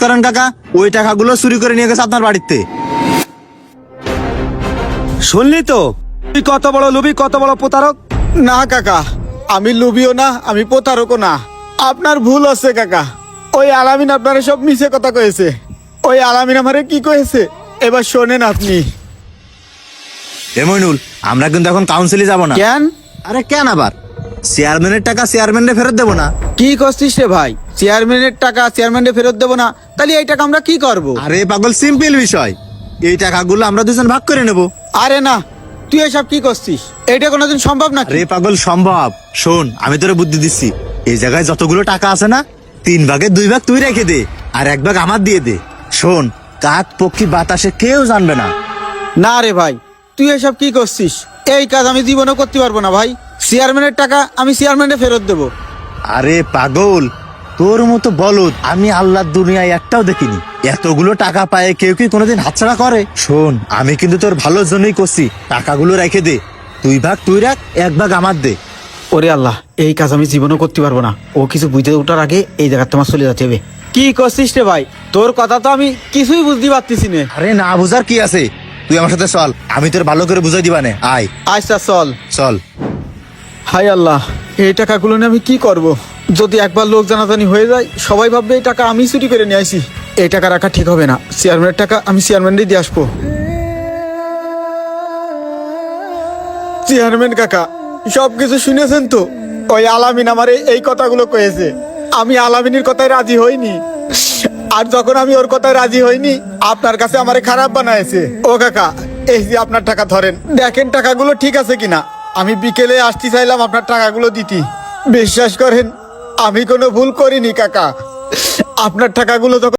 করেন কাকা, ওই টাকাগুলো চুরি করে নিয়ে গেছে আপনার বাড়িতে। শুনলি তো, তুই কত বড় লোভী, কত বড় প্রতারক। না কাকা, আমি লুবিও না, আমি প্রতারকও না। আপনার ভুল আছে কাকা। ওই আলামিন আপনারা সব মিছে কথা কয়েছে। ওই আলামিন আমারে কি কয়েছে এবার শোনেন আপনি। এ মইনুল, আমরা কিন্তু এখন কাউন্সিলে যাব না। কেন? আরে কেন আবার? চেয়ারম্যানের টাকা চেয়ারম্যানরে ফেরত দেবো না? কি করছিস রে ভাই? চেয়ারম্যানের টাকা চেয়ারম্যানের ফেরত দেবো না? তাহলে এই টাকা আমরা কি করব? আরে পাগল, সিম্পল বিষয়। এই টাকাগুলো আমরা দুজন ভাগ করে নেব। আরে না, তুই এসব কি করছিস? এটা কোনোদিন সম্ভব না। আরে পাগল, সম্ভব। শোন, আমি তোরে বুদ্ধি দিচ্ছি। এই জায়গায় যতগুলো টাকা আছে না, 3 ভাগে 2 ভাগ তুই রেখে দে, আর 1 ভাগ আমার দিয়ে দে। শোন, কাক পক্ষী বাতাসে কেউ জানবে না। না রে ভাই, তুই এসব কি করছিস? এই কাজ আমি জীবনেও করতে পারবো না ভাই। চেয়ারম্যানের টাকা আমি চেয়ারম্যানে ফেরত দেবো। আরে পাগল, তোর মতো বলদ আমি আল্লাহর দুনিয়ায় একটাও দেখিনি। এতগুলো টাকা পায় কেউ কি কোনোদিন হাতছাড়া করে? শোন, আমি কিন্তু তোর ভালোর জন্যই করছি। টাকাগুলো রেখে দে, 2 ভাগ তুই রাখ, 1 ভাগ আমার দে। ওরে আল্লাহ, এই কাজ আমি জীবনেও করতে পারবো না। ও কিছু বুঝতে ওঠার আগে এই জায়গা তোমার চলে যেতে হবে। কি করছিস রে ভাই? তোর কথা তো আমি কিছুই বুঝতে পারতেছি না। আরে না বুঝার কি আছে, তুই আমার সাথে চল, আমি তোর ভালো করে বুঝাই দিবানে। আয় আচ্ছা চল। চল। হাই আল্লাহ, এই টাকাগুলো নিয়ে আমি কি করব? যদি একবার লোক জানাজানি হয়ে যায়, সবাই ভাববে এই টাকা আমি চুরি করে নিয়ে আসি। এই টাকা রাখা ঠিক হবে না। চেয়ারম্যানের টাকা আমি চেয়ারম্যানই দিয়ে আসবো। চেয়ারম্যান কাকা, সবকিছু শুনেছেন তো? ওই আলামিন আমারে এই কথাগুলো কয়েছে। আমি আলামিনের কথায় রাজি হইনি। আর যখন আমি ওর কথায় রাজি হইনি, আপনার কাছে আমারে খারাপ বানাইছে। ও কাকা, এই যে আপনার টাকা ধরেন, দেখেন টাকাগুলো ঠিক আছে কিনা। আমি বিকেলে আসতে চাইলাম আপনার টাকাগুলো দিতে। বিশ্বাস করেন, আমি কোনো ভুল করিনি কাকা। আপনার টাকাগুলো যখন